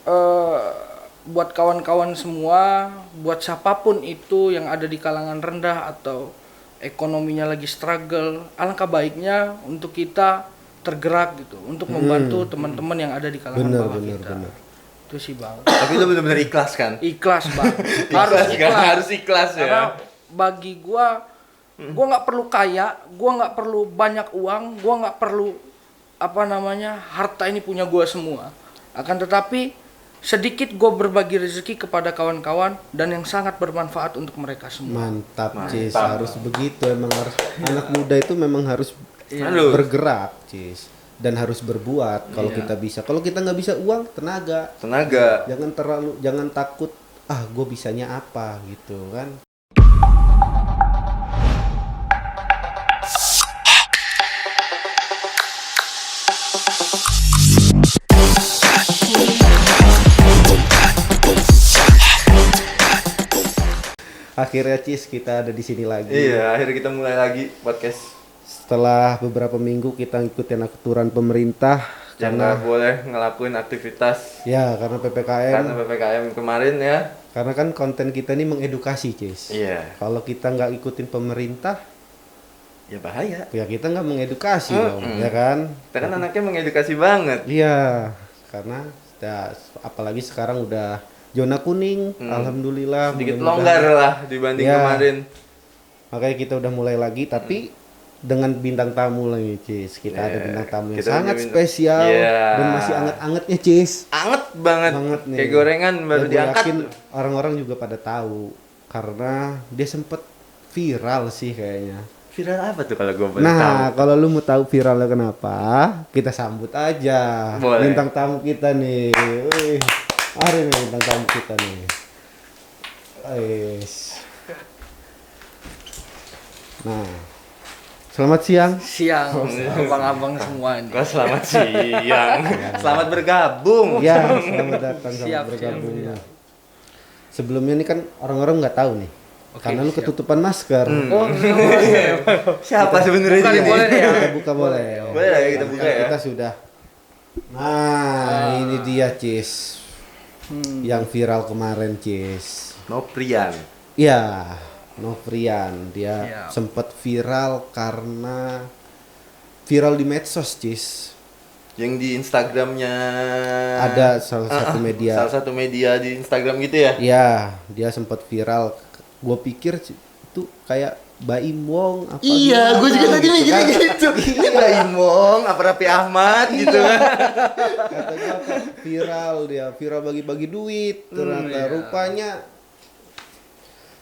eh, buat kawan-kawan semua, buat siapapun itu yang ada di kalangan rendah atau ekonominya lagi struggle, alangkah baiknya untuk kita tergerak gitu, untuk membantu teman-teman yang ada di kalangan Bener, bawah bener, kita. bener. Itu sih bang. Tapi lu benar-benar ikhlas kan? Ikhlas bang, harus Ikhlas kan? ikhlas. Harus ikhlas ya. Karena bagi gua nggak perlu kaya, gua nggak perlu banyak uang, gua nggak perlu harta ini punya gua semua. Akan tetapi sedikit gue berbagi rezeki kepada kawan-kawan dan yang sangat bermanfaat untuk mereka semua. Mantap, Cis. Harus begitu, emang harus. Anak muda itu memang harus Halo. bergerak, Cis. Dan harus berbuat kalau Iya. kita bisa. Kalau kita nggak bisa uang, tenaga. Tenaga. Jangan takut, gue bisanya apa gitu kan. Akhirnya Cis kita ada di sini lagi. Iya, akhirnya kita mulai lagi podcast. Setelah beberapa minggu kita ngikutin aturan pemerintah Yang nggak boleh ngelakuin aktivitas karena PPKM. karena PPKM kemarin ya. Karena kan konten kita ini mengedukasi, Cis. Iya. Kalau kita nggak ikutin pemerintah, Ya bahaya. ya kita nggak mengedukasi dong, ya kan? Kita kan anaknya mengedukasi banget. Iya, karena apalagi sekarang udah zona kuning, alhamdulillah. Sedikit mudah-mudahan. longgar lah dibanding Ya. kemarin. Makanya kita udah mulai lagi, tapi dengan bintang tamu lagi, Cis. Kita ada Iya, bintang tamu yang kita sangat punya bintang- spesial Iya. dan masih anget-angetnya, Cis. Anget banget. Banget nih. Kayak gorengan baru Dan gua diangkat. yakin orang-orang juga pada tahu karena dia sempet viral sih kayaknya. Viral apa tuh kalau gue boleh tahu? Nah, kalau lu mau tahu viralnya kenapa, kita sambut aja Boleh. bintang tamu kita nih. Wih, hari nih bintang tamu kita nih. Wis. Nah, selamat siang. Siang, abang-abang semua ini. Wah, selamat siang. Selamat bergabung. Ya, selamat datang, selamat Siap, bergabung. siap. Sebelumnya ini kan orang-orang nggak tahu nih, Oke, karena lu siap. ketutupan masker. Oh, Siapa sebenarnya bukan dia nih? boleh ya. Kita buka boleh. Boleh lah ya, kita buka ya. Kita sudah. Nah, ini dia Cis. Yang viral kemarin Cis. Noprian. Iya, Novrian. Dia Iya. sempat viral karena viral di medsos Cis. Yang di Instagramnya Ada salah satu media. Salah satu media di Instagram gitu ya? Iya, dia sempat viral. Gue pikir itu kayak Baim Wong apa Iya, gue juga tadi gitu mikirnya kan. gitu. Ini Mbak Imong, apa Raffi Ahmad gitu kan? Katanya kan viral, dia viral bagi-bagi duit. Ternyata iya. rupanya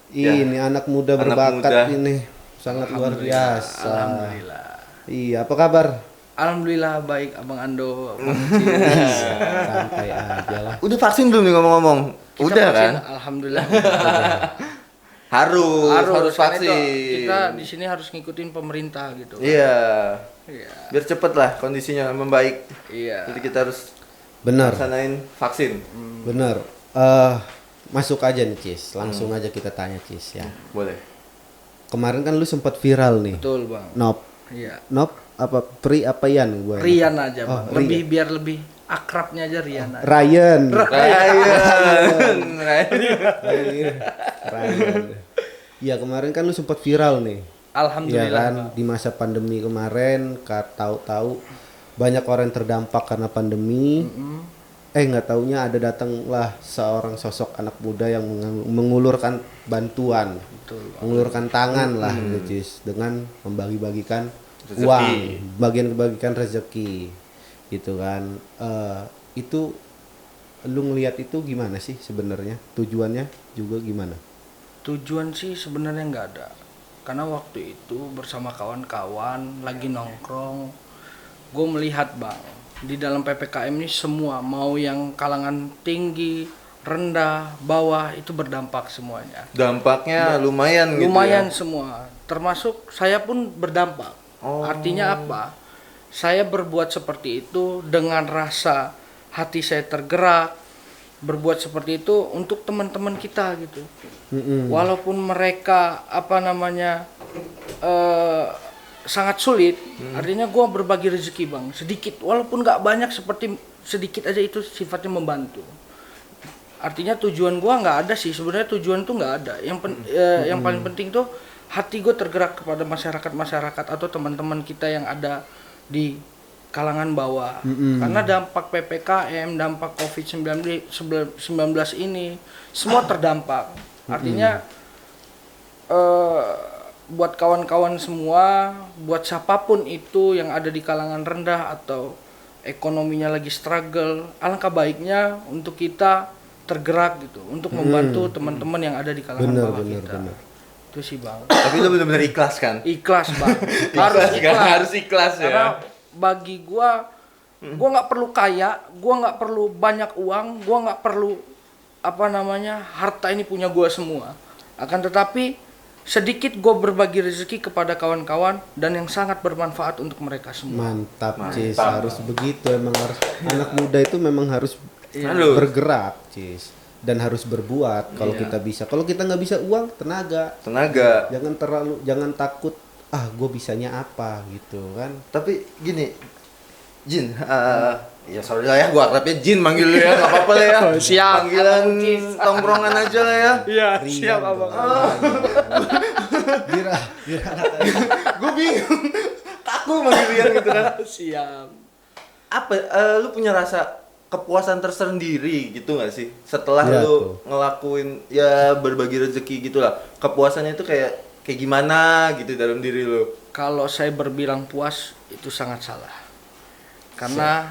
Ya, ini anak muda anak berbakat muda. ini sangat luar biasa. Alhamdulillah. Iya, apa kabar? Alhamdulillah baik Abang Ando. Abang Santai aja lah. Udah vaksin belum nih ngomong-ngomong? Kita Udah vaksin, kan? Alhamdulillah. Harus Karena itu vaksin. kita di sini harus ngikutin pemerintah gitu. Iya. Iya. Biar cepet lah kondisinya membaik. Iya. Jadi kita harus Benar, laksanain vaksin. benar. Masuk aja nih Cis, langsung aja kita tanya Cis ya. Boleh. Kemarin kan lu sempat viral nih. Betul, Bang. Nop, Iya. Nop apa Pri apa Yan gue? Rian aja, Oh, Bang. Biar lebih akrabnya aja Rian aja. Ryan. Ryan. Ryan. Iya kemarin kan lu sempat viral nih. Iya Alhamdulillah. kan Bang. di masa pandemi kemarin, tahu-tahu banyak orang yang terdampak karena pandemi. Nggak taunya ada datanglah seorang sosok anak muda yang mengulurkan bantuan, Betul, Bang. mengulurkan tangan lah, which is dengan membagi-bagikan Rezeki. uang, bagian-bagikan rezeki, gitu kan. Itu lu ngelihat itu gimana sih sebenarnya? Tujuannya juga gimana? Tujuan sih sebenarnya nggak ada. Karena waktu itu bersama kawan-kawan lagi nongkrong, gue melihat Bang, di dalam PPKM ini semua, mau yang kalangan tinggi, rendah, bawah, itu berdampak semuanya. Dampaknya lumayan gitu. Lumayan Ya. semua, termasuk saya pun berdampak. Oh. Artinya apa? Saya berbuat seperti itu dengan rasa hati saya tergerak, berbuat seperti itu untuk teman-teman kita gitu. Walaupun mereka sangat sulit, artinya gue berbagi rezeki Bang, sedikit, walaupun nggak banyak, seperti sedikit aja itu sifatnya membantu. Artinya tujuan gua nggak ada sih, sebenarnya tujuan tuh nggak ada. Yang paling penting tuh hati gue tergerak kepada masyarakat atau teman-teman kita yang ada di kalangan bawah. Karena dampak PPKM, dampak COVID-19 ini semua terdampak. Artinya buat kawan-kawan semua, buat siapapun itu yang ada di kalangan rendah atau ekonominya lagi struggle, alangkah baiknya untuk kita tergerak gitu, untuk membantu teman-teman yang ada di kalangan bawah kita. Itu sih Bang. Tapi lu benar-benar ikhlas kan? Ikhlas Bang. Harus ikhlas ya. Karena bagi gua nggak perlu kaya, gua nggak perlu banyak uang, gua nggak perlu harta ini punya gua semua. Akan tetapi sedikit gue berbagi rezeki kepada kawan-kawan dan yang sangat bermanfaat untuk mereka semua. Mantap. Cis, harus begitu, emang harus anak muda itu memang harus bergerak, Cis, dan harus berbuat kalau kita bisa. Kalau kita nggak bisa uang, tenaga. Jangan takut, gue bisanya apa gitu kan. Tapi gini, Jin, ya sorry lah ya, gua akrabnya Jin manggil lu ya, nggak apa-apa lah ya. Siap. Panggilan tongkrongan aja lah ya. Iya, siap Abang. Bira. Gue bingung, kaku manggil Rian gitu kan. Siap. Apa, lu punya rasa kepuasan tersendiri gitu nggak sih setelah lu ngelakuin ya berbagi rezeki gitulah? Kepuasannya itu kayak gimana gitu dalam diri lu? Kalau saya berbilang puas itu sangat salah. Karena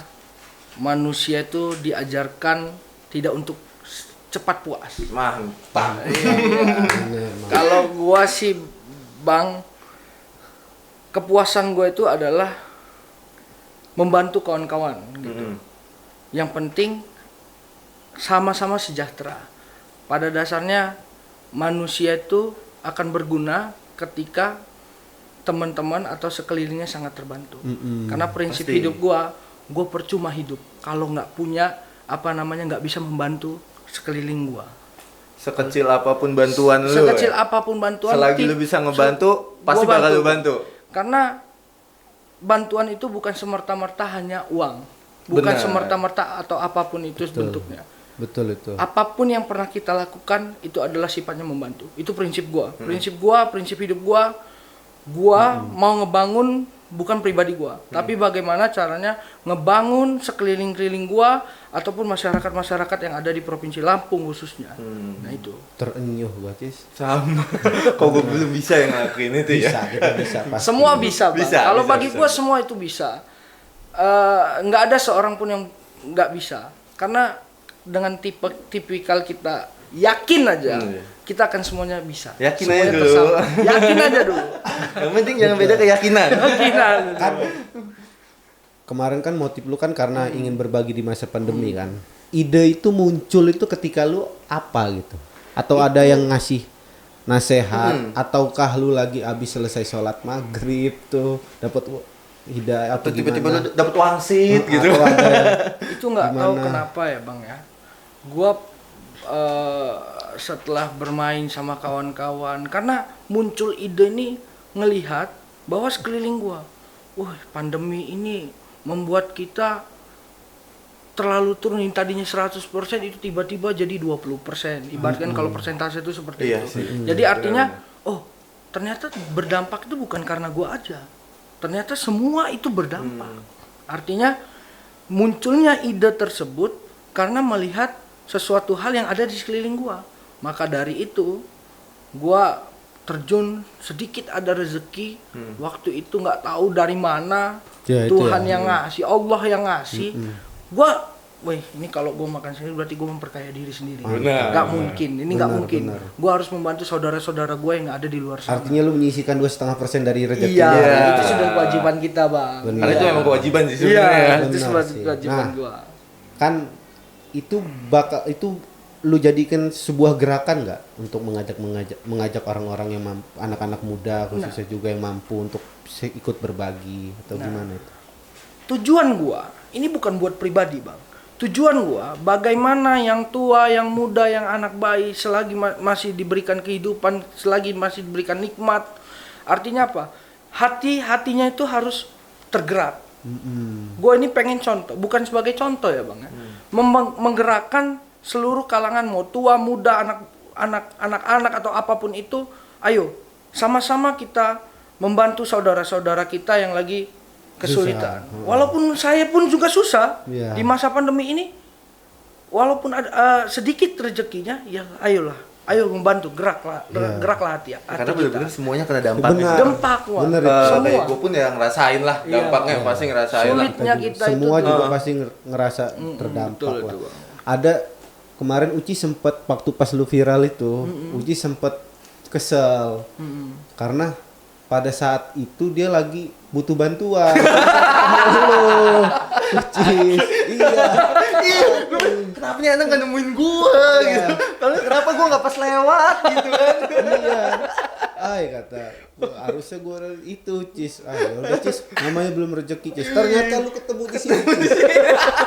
manusia itu diajarkan tidak untuk cepat puas. Mantap. Kalau gua sih Bang, kepuasan gua itu adalah membantu kawan-kawan gitu. Yang penting sama-sama sejahtera. Pada dasarnya manusia itu akan berguna ketika teman-teman atau sekelilingnya sangat terbantu. Karena prinsip hidup gue percuma hidup kalau nggak punya nggak bisa membantu sekeliling gue. Sekecil apapun bantuan lu. Sekecil apapun bantuan. Selagi lu bisa ngebantu, pasti bakal lu bantu. Karena bantuan itu bukan semerta-merta hanya uang, bukan semerta-merta atau apapun itu bentuknya. Betul itu. Apapun yang pernah kita lakukan itu adalah sifatnya membantu. Itu prinsip gue. Prinsip hidup gue. Mau ngebangun bukan pribadi gua, tapi bagaimana caranya ngebangun sekeliling-keliling gua ataupun masyarakat-masyarakat yang ada di Provinsi Lampung khususnya. Nah itu. Terenyuh gua, Cis. Sama. Kok gua belum bisa yang ngelakuin itu ya? Kita bisa pasti. Semua bisa, Bang. Kalau bagi gua semua itu bisa. Nggak ada seorang pun yang nggak bisa. Karena dengan tipikal kita yakin aja, kita akan semuanya bisa. Yakin semuanya aja dulu. Yakin aja dulu. Yang penting jangan beda keyakinan. Kan kemarin kan motif lu kan karena ingin berbagi di masa pandemi kan. Ide itu muncul itu ketika lu apa gitu? Atau ada yang ngasih nasihat ataukah lu lagi abis selesai sholat maghrib tuh dapat hidayah atau tiba-tiba lu dapat wangsit gitu. Itu nggak tahu kenapa ya Bang ya. Gua setelah bermain sama kawan-kawan karena muncul ide ini ngelihat bahwa sekeliling gua, pandemi ini membuat kita terlalu turun, tadinya 100% itu tiba-tiba jadi 20%. Ibaratkan kalau persentase itu seperti itu. Jadi artinya ternyata berdampak itu bukan karena gua aja. Ternyata semua itu berdampak. Artinya munculnya ide tersebut karena melihat sesuatu hal yang ada di sekeliling gua. Maka dari itu gua terjun sedikit ada rezeki. Waktu itu nggak tahu dari mana, Tuhan yang ngasih, Allah yang ngasih. Gua ini kalau gua makan sendiri berarti gua memperkaya diri sendiri. Nggak mungkin, ini nggak mungkin. Gua harus membantu saudara-saudara gua yang ada di luar sana. Artinya lu menyisihkan 2,5% dari rezeki. Iya, itu sudah kewajiban kita, Bang. Karena itu memang kewajiban sih sebenarnya. Iya, itu sudah kewajiban gua. Kan itu lu jadikan sebuah gerakan nggak untuk mengajak orang-orang yang mampu, anak-anak muda khususnya juga yang mampu untuk ikut berbagi atau gimana itu? Tujuan gua ini bukan buat pribadi, Bang. Tujuan gua bagaimana yang tua, yang muda, yang anak bayi selagi masih diberikan kehidupan, selagi masih diberikan nikmat. Artinya apa? Hatinya itu harus tergerak. Gua ini pengen contoh, bukan sebagai contoh ya, Bang ya. Menggerakkan seluruh kalangan, mau tua, muda, anak-anak atau apapun itu, ayo sama-sama kita membantu saudara-saudara kita yang lagi kesulitan. Walaupun saya pun juga susah di masa pandemi ini, walaupun ada sedikit rezekinya, ya ayolah. Ayo membantu, geraklah hati. Karena benar-benar semuanya kena dampaknya. Dampak, wah. Kayak gue pun ya ngerasain lah dampaknya, pasti ngerasain Sulitnya lah. kita semua itu juga pasti ngerasa terdampak betul, lah. betul. Ada kemarin Uci sempet waktu pas lu viral itu, Uci sempet kesel karena pada saat itu dia lagi butuh bantuan. Halo, Uci. Iya. Kenapa nih anak gak nemuin gua gitu? Kalau kenapa gua nggak pas lewat gitu kan? Iya. Kata, harusnya gua itu Cis. Udah Cis, namanya belum rezeki Cis. Ternyata lu ketemu di sini.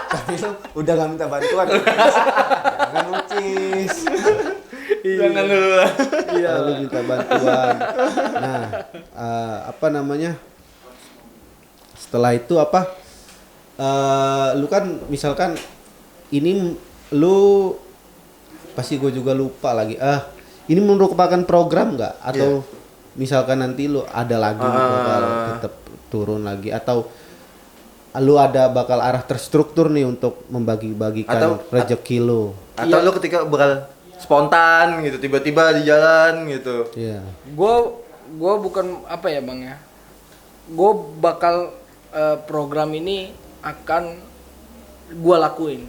Tapi lu udah gak minta bantuan. Jangan lu Cis. Jangan dulu lah. Iya, lu minta bantuan. Nah, apa namanya? Setelah itu apa? Lu kan misalkan ini lu pasti gue juga lupa lagi. Ini merupakan program nggak? Atau misalkan nanti lu ada lagi bakal tetap turun lagi atau lu ada bakal arah terstruktur nih untuk membagi-bagikan rezeki lu? Atau lu ketika bakal spontan gitu, tiba-tiba di jalan gitu. Iya. Gue bukan apa ya bang ya. Gue bakal program ini akan gue lakuin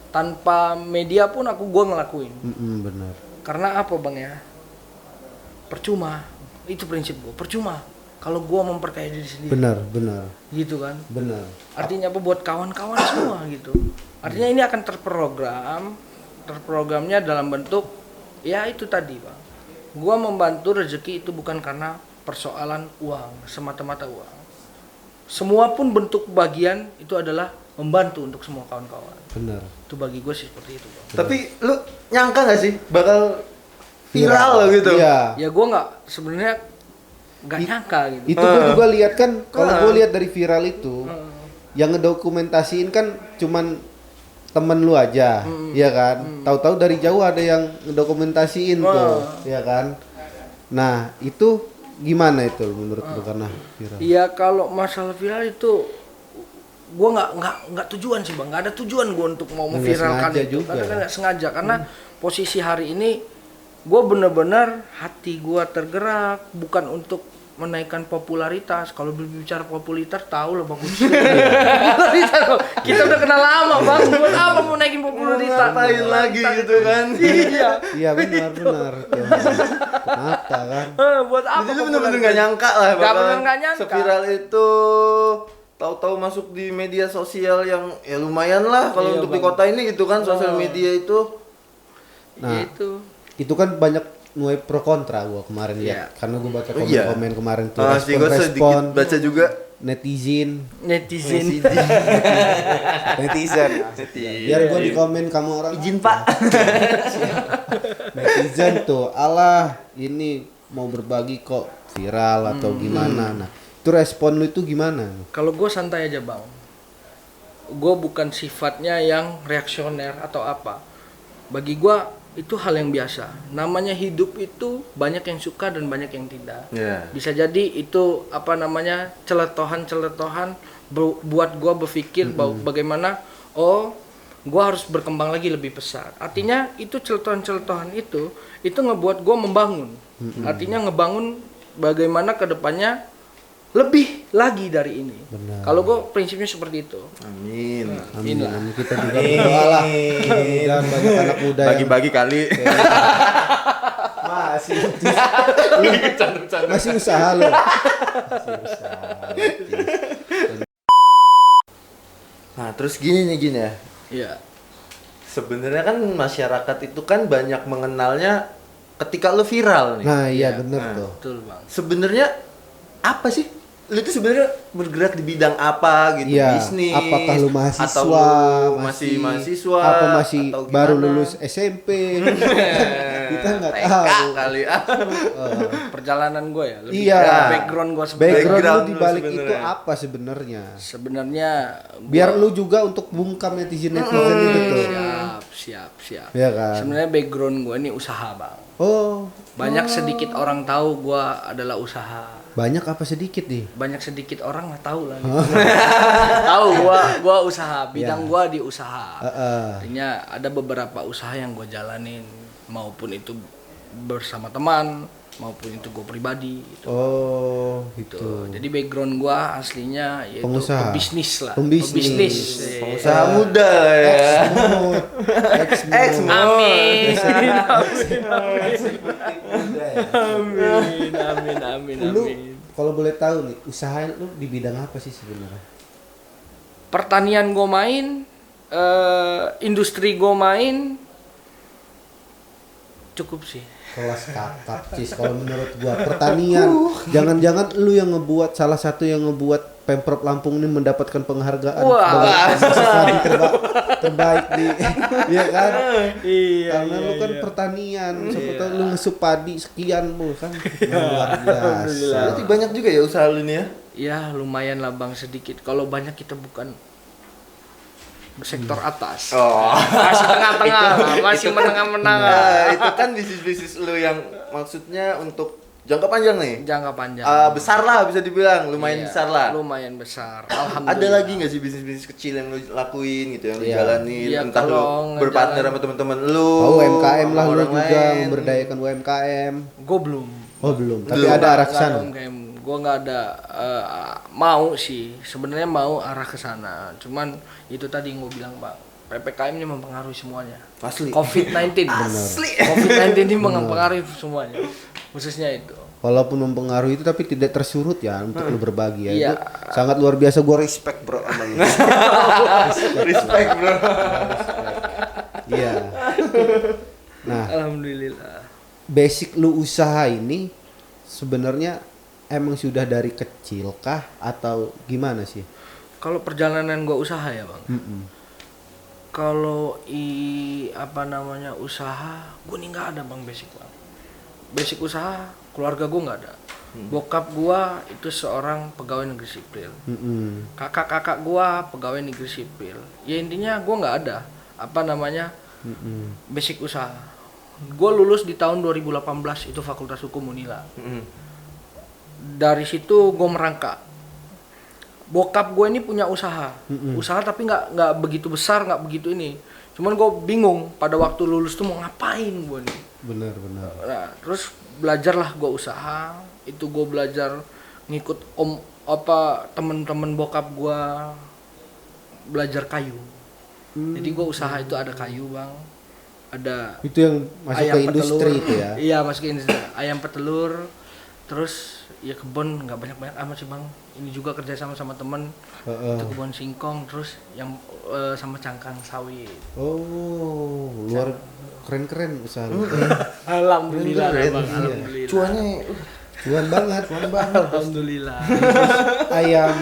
tanpa media pun gue ngelakuin. Benar. Karena apa bang ya? Percuma. Itu prinsip gue. Percuma kalau gue memperkaya diri sendiri. Benar. Gitu kan? Benar. Artinya apa buat kawan-kawan semua gitu. Artinya ini akan terprogramnya dalam bentuk ya itu tadi bang. Gue membantu rezeki itu bukan karena persoalan uang, semata-mata uang. Semua pun bentuk bagian itu adalah membantu untuk semua kawan-kawan. Benar. Itu bagi gue sih seperti itu bang. Tapi lu nyangka nggak sih bakal viral gitu? Iya. Ya gue sebenarnya nggak nyangka gitu. Itu gue juga lihat kan, kalau gue lihat dari viral itu, yang ngedokumentasiin kan cuman temen lu aja, ya kan? Tahu-tahu dari jauh ada yang ngedokumentasiin tuh, ya kan? Nah itu gimana itu menurut lu karena viral? Iya kalau masalah viral itu gue nggak tujuan sih bang, nggak ada tujuan gue untuk mau memviralkan itu, karena kan nggak sengaja, karena posisi hari ini gue bener-bener hati gue tergerak bukan untuk menaikkan popularitas. Kalau berbicara popularitas tahu lah bang, kita udah kenal lama bang, buat apa mau naikin popularitas? Ngapain lagi gitu kan? Iya benar. Kenapa kan? Buat apa? Jadi lu bener-bener nggak nyangka lah Nggak nyangka. seviral itu. Tahu-tahu masuk di media sosial yang ya lumayan lah kalau untuk di kota ini gitu kan, sosial media itu. Nah, itu kan banyak nuai pro kontra gua kemarin ya. Karena gua baca komen-komen kemarin tuh, respon baca juga netizen. Biar gua di komen kamu orang izin Pak. netizen tuh, alah ini mau berbagi kok viral atau gimana. Nah, itu respon lu itu gimana? Kalau gue santai aja bang, gue bukan sifatnya yang reaksioner atau apa. Bagi gue itu hal yang biasa. Namanya hidup itu banyak yang suka dan banyak yang tidak. Bisa jadi itu apa namanya celetohan buat gue berpikir bagaimana gue harus berkembang lagi lebih besar. Artinya itu celetohan itu ngebuat gue membangun. Artinya ngebangun bagaimana kedepannya lebih lagi dari ini. Kalau gue prinsipnya seperti itu. Amin. Kita juga berdoa lah. Dan banyak anak muda bagi-bagi kali. Masih usaha lo. Nah, terus gini ya. Iya. Sebenarnya kan masyarakat itu kan banyak mengenalnya ketika lu viral nih. Nah, iya bener tuh. Betul, Bang. Sebenarnya apa sih? Lu itu sebenarnya bergerak di bidang apa gitu? Iya. Bisnis? Apakah lu mahasiswa? Atau lu masih mahasiswa? Apa masih atau baru gimana? lulus SMP? Kita nggak tahu. Kali Perjalanan gue ya, lebih Iya. ke background gue sebenarnya. Background lu Background di lu balik itu sebenarnya. apa sebenarnya? Sebenarnya Biar lu juga untuk bungkam netizen itu tuh. siap. Iya kan? Sebenarnya background gue ini usaha bang. Oh, Banyak sedikit orang tahu gue adalah usaha. banyak apa sedikit nih? Banyak sedikit orang nggak tahu lah. Gitu. Tahu gue usaha, bidang gue di usaha. Artinya ada beberapa usaha yang gue jalanin, maupun itu bersama teman, maupun itu gue pribadi. Gitu. Oh, gitu. Jadi background gue aslinya yaitu Pengusaha. pembisnis lah. Pembisnis. Pengusaha muda lah ya. Exmode. Amin. Lu kalau boleh tahu nih, usaha lu di bidang apa sih sebenarnya? Pertanian gue main, industri gue main, cukup sih. Kelas kakap cis kalau menurut gua. Pertanian. Jangan-jangan lu yang ngebuat, salah satu yang ngebuat Pemprov Lampung ini mendapatkan penghargaan sebagai petani terbaik di ya kan? Iya. Karena lu kan pertanian, siapa tahu lu ngesup padi sekian lu kan. Luar biasa. Berarti banyak juga ya usaha lu nih ya? Ya lumayan lah bang, sedikit. Kalau banyak kita bukan sektor atas. Oh. Masih tengah-tengah, masih menengah-menengah. Nah, itu kan bisnis-bisnis lu yang maksudnya untuk jangka panjang nih. Jangka panjang. Besar lah bisa dibilang, lumayan Iya, besar lah. Lumayan besar. Alhamdulillah. Ada lagi nggak sih bisnis-bisnis kecil yang lu lakuin gitu, yang lu Iya. jalanin? Iya, Entah lu kalau berpartner ngejalan- sama teman-teman lu. Oh, UMKM lah sama lu orang juga lain. memberdayakan UMKM. Gue belum. Oh, belum. Tapi Belum. ada arah ke sana. Gue nggak ada mau sih. Sebenarnya mau arah ke sana. Cuman itu tadi yang gue bilang bang. PPKM ini mempengaruhi semuanya. Asli. COVID-19. Asli. COVID-19 ini mempengaruhi semuanya. Khususnya itu. Walaupun mempengaruhi itu tapi tidak tersurut ya untuk lu berbagi ya. Iya. Itu sangat luar biasa, gua respect bro sama lu. Respect bro. Iya. Nah, Alhamdulillah. basic lu usaha ini sebenarnya emang sudah dari kecil kah atau gimana sih? Kalau perjalanan gue usaha ya bang. Kalau usaha, gue nih nggak ada bang basic bang. Basic usaha keluarga gue nggak ada. Bokap gue itu seorang pegawai negeri sipil. Kakak-kakak gue pegawai negeri sipil. Ya intinya gue nggak ada basic usaha. Gue lulus di tahun 2018 itu Fakultas Hukum Unila. Dari situ gue merangkak. Bokap gue ini punya usaha, tapi nggak begitu besar, nggak begitu ini. Cuman gue bingung pada waktu lulus tuh mau ngapain gue nih. Benar. Nah, terus belajarlah gue usaha. Itu gue belajar ngikut temen-temen bokap gue belajar kayu. Jadi gue usaha itu ada kayu bang, ada Itu yang masuk ke industri petelur. itu ya. Iya masuk ke industri. Ayam petelur, terus ya kebun nggak banyak-banyak amat sih bang. Ini juga kerja sama temen. Itu kebun singkong, terus yang sama cangkang sawit. Oh, luar keren usaha lu. Alhamdulillah Keren. bang, alhamdulillah. Cuan banget. Alhamdulillah. Ayam.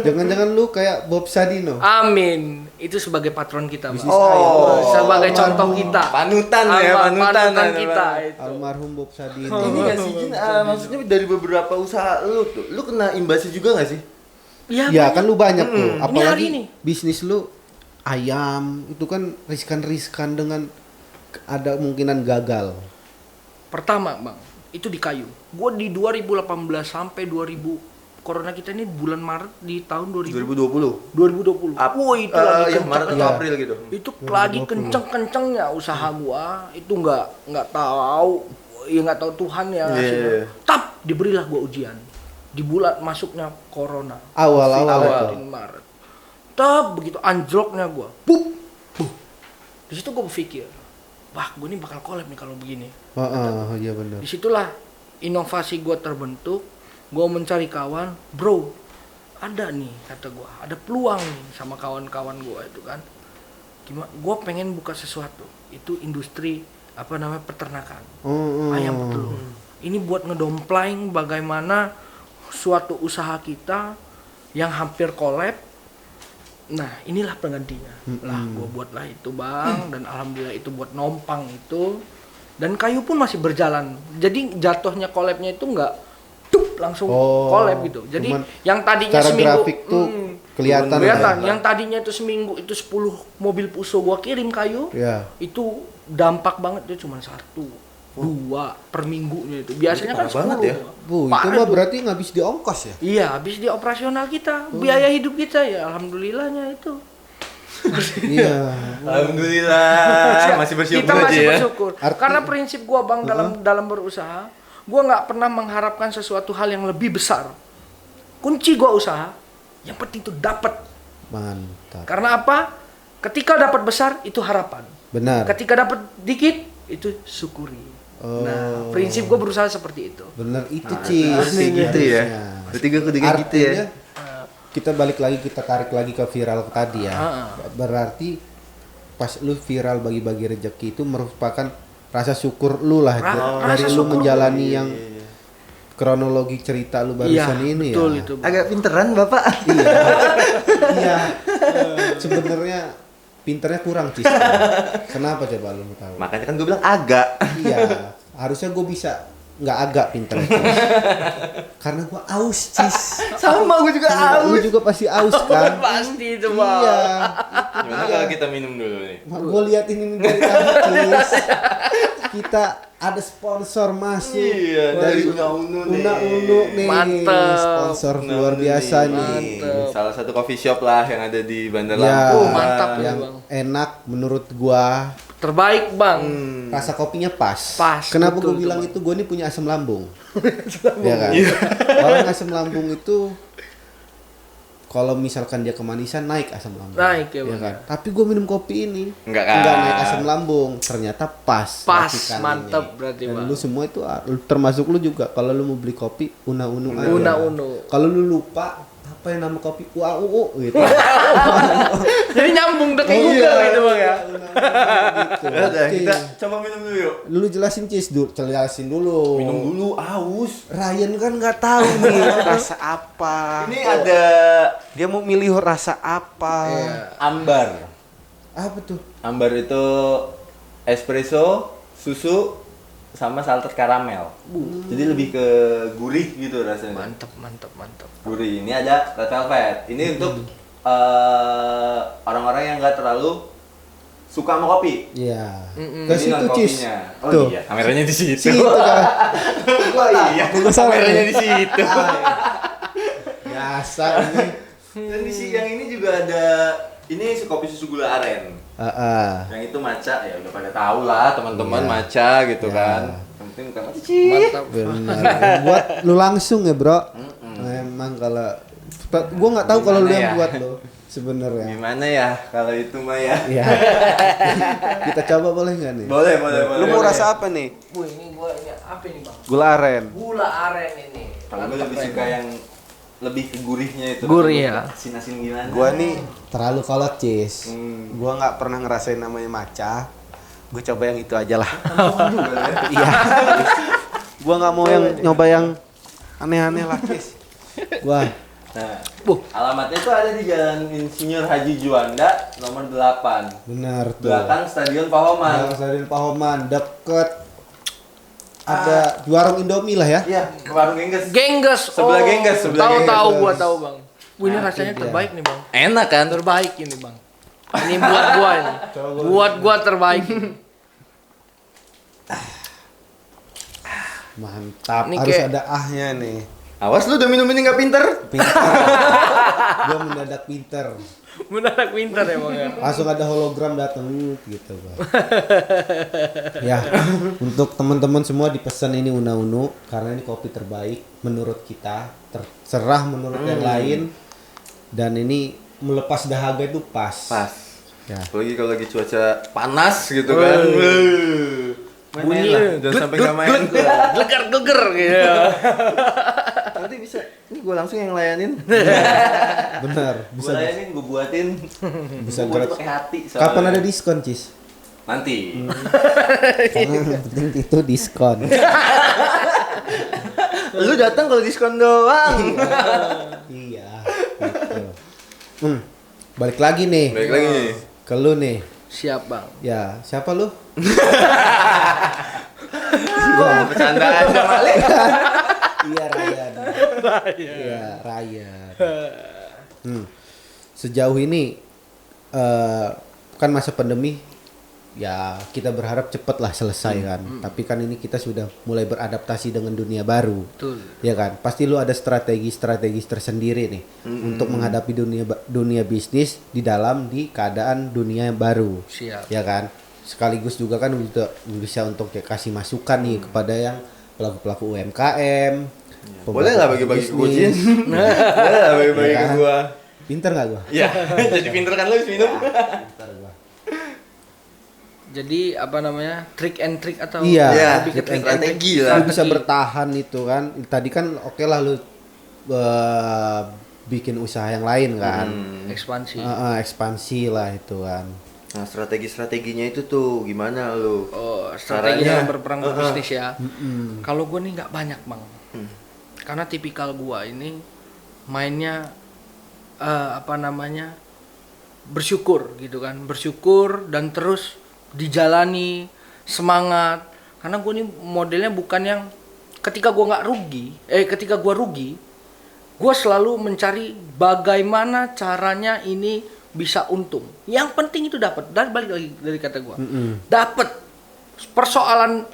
Jangan-jangan lu kayak Bob Sadino. Amin. Itu sebagai patron kita, Bang. Oh, sebagai contoh almarhum. kita. Panutan ya, panutan kita itu. Almarhum Bob Sadino. Ini nggak sih Jin, maksudnya dari beberapa usaha lu tuh, lu kena imbasnya juga nggak sih? Iya, Ya banyak. kan lu banyak tuh. Ini hari Apalagi ini. bisnis lu ayam itu kan riskan dengan ada kemungkinan gagal. Pertama, Bang, itu di kayu. Gua di 2018 sampai 2000 Corona kita ini bulan Maret di tahun 2020. 2020. Wah, itu lagi Ya, kenceng. Maret atau April gitu. Itu lagi kenceng-kencengnya usaha gua. Itu nggak tahu, ya nggak tahu Tuhan ya. Iya. Tap, diberilah gua ujian. Di bulan masuknya Corona. Awal-awal itu. Maret. Tap, begitu anjloknya gua. Buh. Di situ gua berpikir, wah, gua ini bakal collab nih kalau begini. Iya benar. Disitulah inovasi gue terbentuk. Gue mencari kawan, bro, ada nih kata gue, ada peluang nih sama kawan-kawan gue itu kan. Gimana? Gue pengen buka sesuatu. Itu industri peternakan, ayam petelur. Ini buat ngedomplain bagaimana suatu usaha kita yang hampir collab. Nah, inilah penggantinya. Lah, gue buatlah itu bang, dan alhamdulillah itu buat nompang itu. Dan kayu pun masih berjalan. Jadi jatuhnya collabnya itu nggak langsung collab gitu. Jadi yang tadinya secara seminggu grafik tuh Kelihatan. Kelihatan. ya. Yang tadinya itu seminggu itu 10 mobil Puso gua kirim kayu. Ya. Itu dampak banget, dia cuma 1, 2 per minggunya itu. Biasanya kan parah 10. banget ya. Bu, itu Parah mah tuh. berarti ngabis di ongkos ya? Iya, habis di operasional kita, biaya hidup kita ya alhamdulillahnya itu. Iya. Alhamdulillah masih bersyukur Kita masih aja ya. bersyukur. Karena prinsip gua Bang dalam berusaha, gua nggak pernah mengharapkan sesuatu hal yang lebih besar. Kunci gua usaha, yang penting itu dapat. Mantap. Karena apa? Ketika dapat besar itu harapan. Benar. Ketika dapat dikit itu syukuri. Nah, prinsip gua berusaha seperti itu. Bener itu Cis. Kayak gitu ya. Harusnya. Berarti gue kudu kayak gitu ya. Artinya, kita balik lagi, kita tarik lagi ke viral tadi ya. Berarti pas lu viral bagi-bagi rezeki itu merupakan rasa syukur lu lah dari rasa lu syukur. menjalani yang kronologi cerita lu barusan ini betul ya. itu. Bang. Agak pinteran Bapak. Iya. Sebenarnya pinternya kurang Cis. Kenapa coba lu mau tahu? Makanya kan gue bilang agak. Iya, harusnya gue bisa nggak agak pinter Cis. Karena gue aus Cis. Sama gue juga Lu aus. juga pasti aus kan? Pasti itu, Bang. Iya. Gimana kalau kita minum dulu nih? Gue lihat ini dari tadi Cis. Kita ada sponsor masuk Iya, dari Una Unu nih. Una Unu nih. Mantep. Sponsor Una luar Unu biasa nih. nih. Salah satu coffee shop lah yang ada di Bandar Ya, Lampung. mantap ya, yang Bang. enak menurut gua. Terbaik, Bang. Rasa kopinya pas. Pas, Kenapa betul gue tuh, bilang Bang. itu? Gue ini punya asam lambung. Ya kan? Orang asam lambung itu kalau misalkan dia kemanisan naik asam lambung. Naik ya, Bang. kan? Tapi gue minum kopi ini Enggak kan? naik asam lambung. Ternyata pas. Pas, racikannya mantep ini. berarti, Dan Bang. lu semua itu termasuk lu juga. Kalau lu mau beli kopi, Una Unu aja. Una Unu. Kalau lu lupa apa yang nama kopi UAUU gitu. Jadi nyambung udah kayak Iya. Google gitu, Bang ya. Una Unu gitu. Udah, Oke. kita coba minum dulu yuk. Lu jelasin Cis, jelasin dulu. Minum dulu, aus. Ryan kan nggak tahu nih rasa apa. Ini ada Dia mau milih rasa apa. ambar. Apa tuh? Ambar itu espresso, susu, sama salted karamel. Jadi lebih ke gurih gitu rasanya. Mantap, mantap, mantap. Gurih. Ini ada red velvet. Ini untuk orang-orang yang nggak terlalu suka sama kopi. Iya. Mm-mm. Ke Ini situ non Cis. kopinya. Oh Tuh. iya, kameranya di situ. Situ kan. Oh iya, Gua salah kameranya nih. di situ. Biasa ini. Dan di yang ini juga ada ini kopi susu gula aren. Yang itu matcha ya udah pada tahu lah teman-teman Iya. matcha gitu Iya. kan. Yang penting bukan matcha. Mantap. Benar. Buat lu langsung ya, Bro. Emang kalau gua nggak tahu kalau lu Gimana yang ya? buat lo sebenarnya. Gimana ya kalau itu mah ya? Iya. Kita coba boleh nggak nih? Boleh, boleh, boleh. Lu mau boleh. rasa apa nih? Bu, ini gua ini apa ini, Bang? Gula aren. Gula aren ini. Kalau gue Mantap, lebih Ren. suka yang lebih ke gurihnya itu. Gurih ya. Asin-asin gimana? Gua nih terlalu kolot Cis. Hmm. Gua nggak pernah ngerasain namanya matcha. Gue coba yang itu aja lah. juga ya. Iya. Gua nggak mau yang nyoba yang aneh-aneh lah Cis. Wah. Nah, Bu. alamatnya itu ada di Jalan Insinyur Haji Juanda nomor 8. Benar tuh. Belakang Stadion Pahoman. Yang Stadion Pahoman deket ada warung Indomie lah ya. Iya, warung Gengges. Gengges. Sebelah Gengges, sebelah Tahu Gengges. tahu gua tahu, Bang. Wih, ini Nah, rasanya itu dia. terbaik nih, Bang. Enak kan? Terbaik ini, Bang. Ini buat gua ini. Buat gua terbaik. Mantap. Ini Harus kayak- ada ahnya nih. Awas lu udah minum ini nggak pinter. Pinter. Gua mendadak pinter. Mendadak pintar ya, Bang ya. Langsung ada hologram datang gitu, Bang. Ya, untuk teman-teman semua dipesan ini Una Unu karena ini kopi terbaik menurut kita, terserah menurut yang lain. Dan ini melepas dahaga itu pas. Pas. Ya. Apalagi kalau lagi cuaca panas gitu kan. Main Bunyi lah, jangan sampai nggak main. Gelegar-geleger gitu. Nanti bisa, ini gue langsung yang layanin. Benar, Gue bisa layanin, gue buatin. bisa Gua buat gratis. pakai hati. soalnya. Kapan ada diskon, Cis? Nanti. Karena yang penting itu diskon. Lu datang kalau diskon doang. Iya, gitu. Balik lagi nih. Baik lagi nih. Ke lu nih. Siap, Bang. Ya, siapa lu? Wah, bercandaan sama Ale. Iya, Ryan. Iya, Ryan. sejauh ini kan masa pandemi ya kita berharap cepatlah selesai kan. Tapi kan ini kita sudah mulai beradaptasi dengan dunia baru. Betul. Ya kan? Pasti lu ada strategi-strategi tersendiri nih untuk menghadapi dunia bisnis di keadaan dunia yang baru. Siap. Ya kan? Sekaligus juga kan bisa untuk kayak kasih masukan nih kepada yang pelaku-pelaku UMKM. Boleh lah bagi-bagi ke gua, Jin. Boleh lah bagi-bagi ke gua. Pinter gak gua? Ya, jadi pinter kan lu minum. Pinter gua. Jadi apa namanya, trick and trick atau Iya, lebih ke trick and strategi trick. lah. Lu bisa bertahan itu kan. Tadi kan oke lah lu bikin usaha yang lain kan. Ekspansi. Ekspansi lah itu kan. Nah, strategi-strateginya itu tuh gimana lu? Oh, strategi Caranya? dalam berperang berbisnis ya. Kalau gue nih nggak banyak bang, karena tipikal gue ini mainnya apa namanya, bersyukur gitu kan, bersyukur dan terus dijalani, semangat. Karena gue nih modelnya bukan yang ketika gue rugi, gue selalu mencari bagaimana caranya ini bisa untung. Yang penting itu dapat. Dan balik lagi dari kata gue, dapat. Persoalan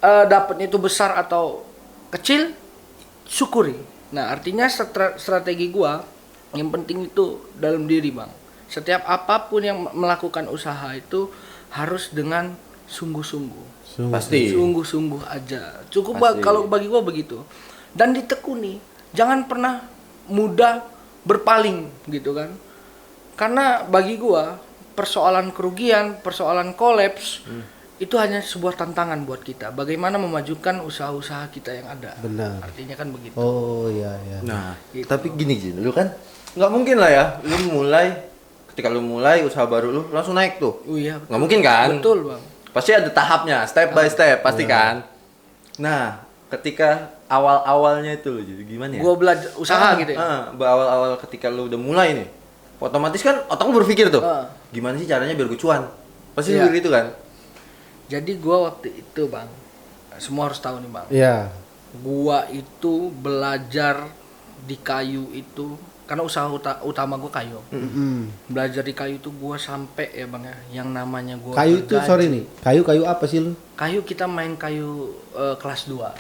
dapatnya itu besar atau kecil, syukuri. Nah, artinya strategi gue yang penting itu dalam diri bang. Setiap apapun yang melakukan usaha itu harus dengan sungguh-sungguh. Pasti. Sungguh-sungguh aja. Cukup Pasti. kalau bagi gua begitu. Dan ditekuni. Jangan pernah mudah berpaling gitu kan. Karena bagi gua persoalan kerugian, persoalan kolaps itu hanya sebuah tantangan buat kita. Bagaimana memajukan usaha-usaha kita yang ada. Benar. Artinya kan begitu. Oh iya iya. Nah, Gitu. tapi gini Jin, lu kan nggak mungkin lah ya, ketika lu mulai usaha baru lu langsung naik tuh. Oh iya. Betul. Nggak mungkin kan? Betul bang. Pasti ada tahapnya, step by step, pasti kan. Nah, ketika awal-awalnya itu jadi gimana ya? Gua belajar usaha gitu ya. Awal-awal ketika lu udah mulai nih, otomatis kan otak lu berpikir tuh, Ah. gimana sih caranya biar gue cuan? Pasti Iya. begitu kan? Jadi gua waktu itu bang, semua harus tahu nih bang. Iya. Gua itu belajar di kayu itu karena usaha utama gua kayu. Belajar di kayu itu gua sampai ya bang ya, yang namanya gua Kayu itu bergaji. sorry nih. Kayu apa sih lu? Kayu kita main kayu kelas 2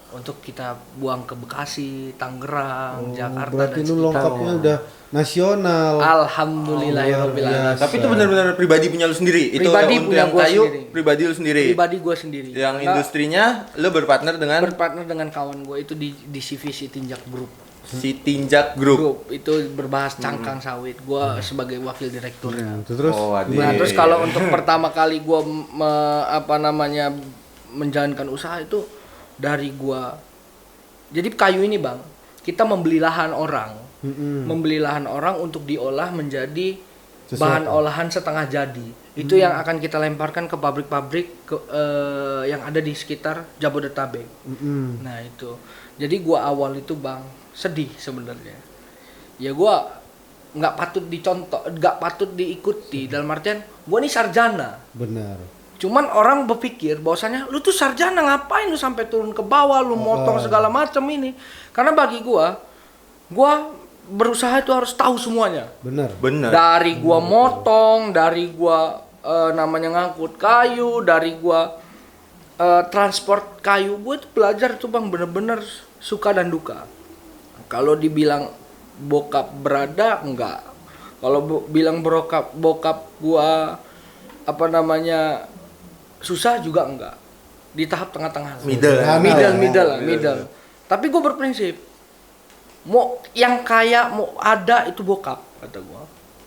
untuk kita buang ke Bekasi, Tangerang, Jakarta Berarti dan lu lengkapnya udah nasional. Alhamdulillahirabbil alamin. Tapi itu benar-benar pribadi punya lu sendiri. Pribadi itu punya yang gua kayu sendiri. pribadi lu sendiri. Pribadi gua sendiri. Yang Nah, industrinya lu berpartner dengan berpartner dengan kawan gua itu di CVC Tinjak Group. si Tinjak Group. Itu berbahas cangkang sawit. Gua sebagai wakil direkturnya. Terus Oh, adik. Nah, terus kalau untuk pertama kali gua menjalankan usaha itu dari gua. Jadi kayu ini, Bang, kita membeli lahan orang. Membeli lahan orang untuk diolah menjadi Sesuatu. bahan olahan setengah jadi. Itu yang akan kita lemparkan ke pabrik-pabrik yang ada di sekitar Jabodetabek. Nah, itu. Jadi gua awal itu, Bang, sedih sebenarnya. Ya gua nggak patut dicontoh, nggak patut diikuti dalam artian gua nih sarjana. benar. Cuman orang berpikir bahwasanya lu tuh sarjana ngapain lu sampai turun ke bawah, lu motong segala macam ini. Karena bagi gua berusaha itu harus tahu semuanya. Benar. Benar. Dari gua motong, dari gua namanya ngangkut kayu, dari gua transport kayu, gua itu belajar tuh Bang bener-bener suka dan duka. Kalau dibilang bokap berada, enggak. Kalau bilang bokap gua susah juga enggak. Di tahap tengah-tengah. Middle. Tapi gua berprinsip mau yang kaya mau ada itu bokap kata gua.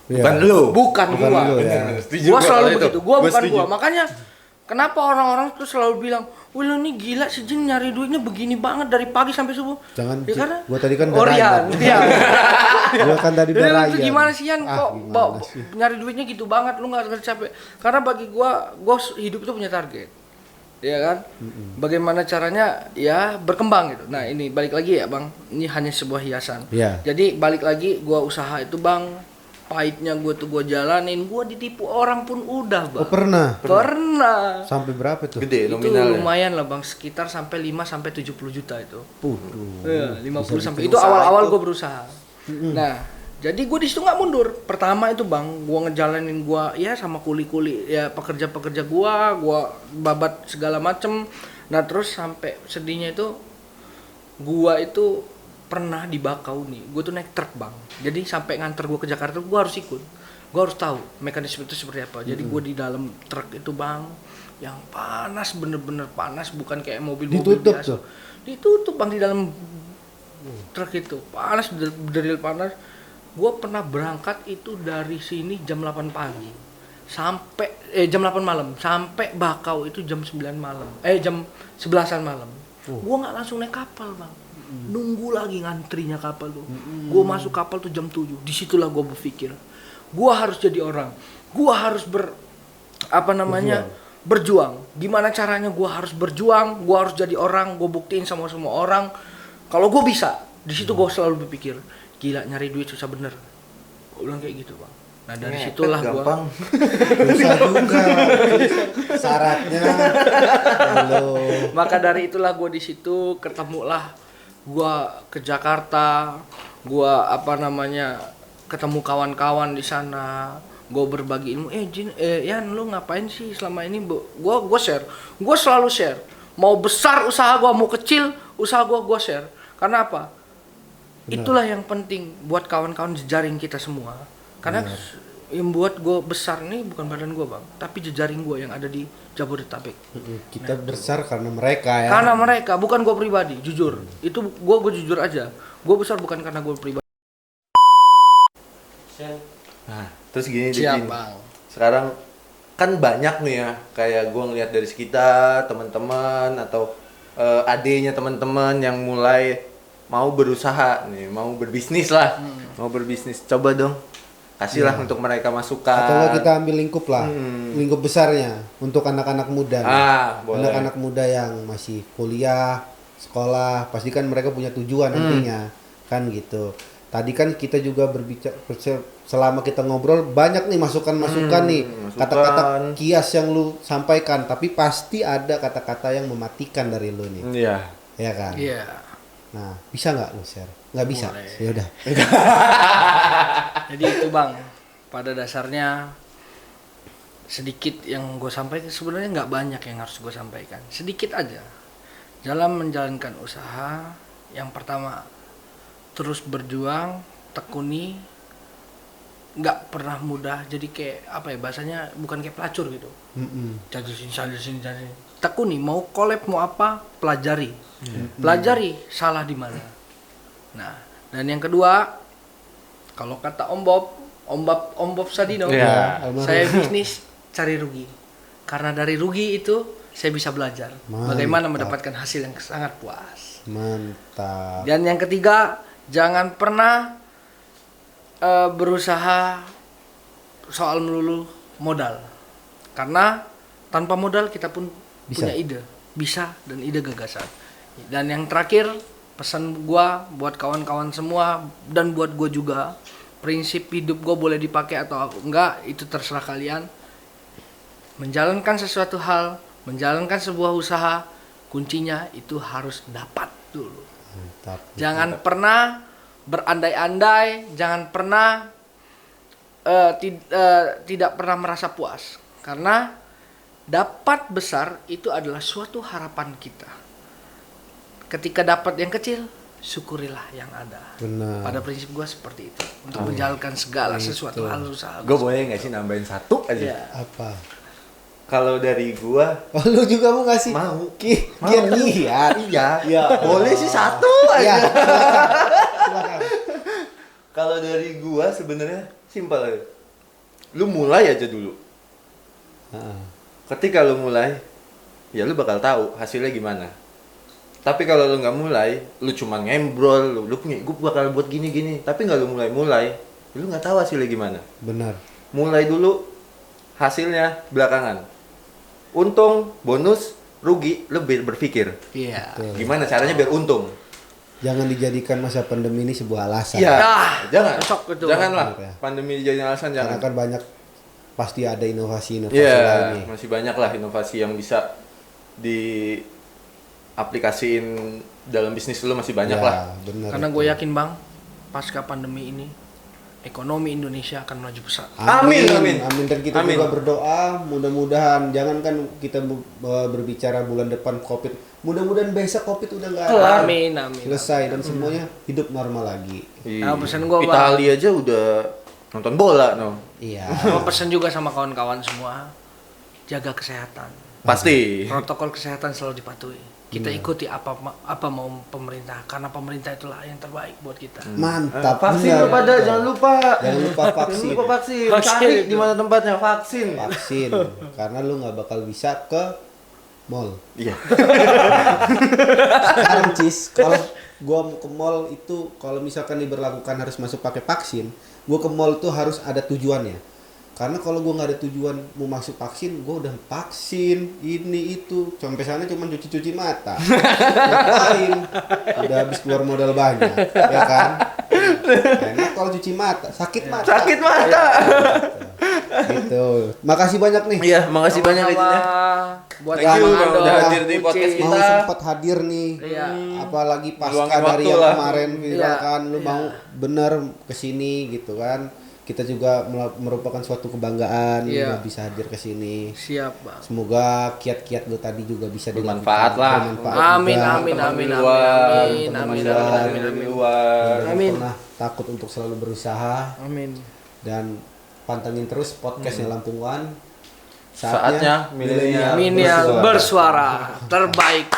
Bukan lu. Bukan gua. lu, ya. Setuju Gua gua selalu kalau itu. begitu. Gua Gua bukan setuju. gua. Makanya kenapa orang-orang tuh selalu bilang, "Wih lu nih gila si Jin nyari duitnya begini banget dari pagi sampai subuh." Jangan, Ya karena gua tadi kan udah Orian. Ryan. Iya. Gua kan tadi udah Jadi lu tuh Ryan. gimana sih Yan kok gimana sih? nyari duitnya gitu banget lu enggak capek. Karena bagi gua hidup itu punya target. Ya kan? Bagaimana caranya ya berkembang gitu. Nah, ini balik lagi ya, Bang. Ini hanya sebuah hiasan. Iya. Jadi balik lagi gua usaha itu, Bang. Pahitnya gua tuh gua jalanin, gua ditipu orang pun udah, Bang. Oh, pernah. Pernah. Sampai berapa tuh? Gede Itu nominalnya. lumayan lah, Bang. Sekitar sampai 5 sampai 70 juta itu. Waduh. Iya, 50 Bisa sampai bikin itu usaha awal-awal itu. gue berusaha. Nah, Jadi gue di situ nggak mundur. Pertama itu bang, gue ngejalanin gue ya sama kuli-kuli ya pekerja-pekerja gue babat segala macem. Nah terus sampai sedihnya itu, gue itu pernah di Bakau nih. Gue tuh naik truk bang. Jadi sampai nganter gue ke Jakarta, gue harus ikut. Gue harus tahu mekanisme itu seperti apa. Jadi gue di dalam truk itu bang, yang panas bener-bener panas, bukan kayak mobil-mobil Ditutup biasa. tuh? Ditutup bang di dalam truk itu, panas bener panas. Gue pernah berangkat itu dari sini jam 8 pagi sampai jam 8 malam sampai Bakau itu jam 9 malam jam 11-an malam. Gue nggak langsung naik kapal bang, nunggu lagi ngantrinya kapal tuh. Gue masuk kapal tuh jam 7. Disitulah gue berpikir gue harus jadi orang, gue harus berjuang. Gimana caranya gue harus berjuang, gue harus jadi orang, gue buktiin sama semua orang kalau gue bisa. Di situ gue selalu berpikir, gila nyari duit susah bener. Gue bilang kayak gitu bang. Nah dari situlah gue gampang. Susah juga. Syaratnya. Halo. Maka dari itulah gue di situ ketemulah gue ke Jakarta. Gue ketemu kawan-kawan di sana. Gue berbagi ilmu. Yan lu ngapain sih selama ini? Gue share. Gue selalu share. Mau besar usaha gue, mau kecil usaha gue share. Karena apa? Benar. Itulah yang penting buat kawan-kawan jejaring kita semua. Karena yang buat gue besar nih bukan badan gue bang, tapi jejaring gue yang ada di Jabodetabek. Kita besar karena mereka ya. Karena mereka, bukan gue pribadi, jujur. Itu gue jujur aja. Gue besar bukan karena gue pribadi. Nah, terus gini Siap Din. bang. Sekarang kan banyak nih ya, kayak gue ngeliat dari sekitar teman-teman atau adenya teman-teman yang mulai mau berusaha nih, mau berbisnis lah, mau berbisnis. Coba dong, kasihlah untuk mereka masukan. Atau nggak kita ambil lingkup lah, lingkup besarnya untuk anak-anak muda. Boleh. Anak-anak muda yang masih kuliah, sekolah, pasti kan mereka punya tujuan nantinya, kan gitu. Tadi kan kita juga berbicara, selama kita ngobrol banyak nih masukan-masukan nih, kata-kata kias yang lu sampaikan, tapi pasti ada kata-kata yang mematikan dari lu nih. Iya. Ya kan? Iya. Nah, bisa nggak lu share? Nggak bisa? Boleh. Ya udah. Jadi itu bang, pada dasarnya sedikit yang gue sampaikan, sebenarnya nggak banyak yang harus gue sampaikan, sedikit aja. Dalam menjalankan usaha, yang pertama terus berjuang, tekuni, nggak pernah mudah. Jadi kayak apa ya bahasanya, bukan kayak pelacur gitu. Jatuh sini. Tekuni, mau collab mau apa, pelajari. Pelajari salah di mana. Nah, dan yang kedua, kalau kata Om Bob Sadino, saya bisnis cari rugi. Karena dari rugi itu saya bisa belajar bagaimana mendapatkan hasil yang sangat puas. Mantap. Dan yang ketiga, jangan pernah berusaha soal melulu modal. Karena tanpa modal kita pun punya ide, bisa dan ide gagasan. Dan yang terakhir, pesan gua buat kawan-kawan semua dan buat gua juga, prinsip hidup gua boleh dipakai atau enggak itu terserah kalian. Menjalankan sesuatu hal, menjalankan sebuah usaha, kuncinya itu harus dapat dulu. Mantap. Jangan pernah berandai-andai, jangan pernah tidak pernah merasa puas. Karena dapat besar itu adalah suatu harapan kita. Ketika dapat yang kecil, syukurilah yang ada. Benar. Pada prinsip gue seperti itu. Untuk menjalankan segala sesuatu hal usaha. Gue boleh nggak sih nambahin satu aja? Iya. Apa? Kalau dari gua, Oh, lu juga mau ngasih? Mau. Giat. iya. Boleh sih satu Ya. aja. Silakan. Kalau dari gua sebenarnya simpel aja. Lu mulai aja dulu. Heeh. Ketika lu mulai, ya lu bakal tahu hasilnya gimana. Tapi kalau lu nggak mulai, lu cuma ngembrol, lu punya, gue bakal buat gini-gini. Tapi nggak lu mulai, lu nggak tahu hasilnya gimana. Benar. Mulai dulu, hasilnya belakangan. Untung, bonus, rugi, lu berpikir. Iya. Gimana caranya biar untung? Jangan dijadikan masa pandemi ini sebuah alasan. Iya, Ah, jangan. cocok itu. Janganlah. Benar ya. Pandemi dijadiin alasan, Karena jangan. kan banyak pasti ada inovasi-inovasi Iya, lain nih. masih banyak lah inovasi yang bisa diaplikasiin dalam bisnis lu, masih banyak Ya, lah. benar. Karena itu. gue yakin bang, pasca pandemi ini ekonomi Indonesia akan maju pesat. Amin, amin. Amin, dan kita Amin. juga berdoa mudah-mudahan, jangankan kita berbicara bulan depan Covid, mudah-mudahan besok Covid udah nggak ada. Amin, amin. Selesai dan semuanya hidup normal lagi. Nah, pesan gua, Bang. Itali aja udah nonton bola, no. Iya. Gua pesan juga sama kawan-kawan semua, jaga kesehatan. Pasti. Protokol kesehatan selalu dipatuhi. Kita ikuti apa mau pemerintah, karena pemerintah itulah yang terbaik buat kita. Mantap. Vaksin benar. lu pada, jangan lupa. Jangan lupa vaksin. Jangan lupa vaksin. Vaksin. Cari di mana tempatnya vaksin. Vaksin. Karena lu nggak bakal bisa ke mall. Iya. Sekarang Cis, kalau gua mau ke mall itu kalau misalkan diberlakukan harus masuk pakai vaksin, gua ke mall tuh harus ada tujuannya. Karena kalau gua nggak ada tujuan mau masuk vaksin, gua udah vaksin ini itu, sampai sana cuma cuci mata. Ngapain? Udah habis keluar modal banyak, ya kan? Enak kalau cuci mata, sakit mata. Sakit mata. Gitu. Makasih banyak nih. Iya, makasih banyak Sama-sama Ejnya. buat Thank you, Bang Bang, Ando, udah hadir di Uci. podcast Mau kita. sempat hadir nih. Iya. Apalagi pasca Luangin dari waktu yang lah. kemarin viral Iya. kan, lu Iya. mau bener kesini gitu kan. Kita juga merupakan suatu kebanggaan Iya. udah bisa hadir ke sini. Siap, Bang. Semoga kiat-kiat lu tadi juga bisa Bermanfaat dilakukan, lah. bermanfaat Amin, juga. amin, Teman-teman amin, di amin, luar, amin, teman amin, masyarakat amin, yang amin. di luar. Jangan Amin. pernah takut untuk selalu berusaha Amin. dan pantengin terus podcastnya Lampung One. Saatnya milenial Minial bersuara terbaik.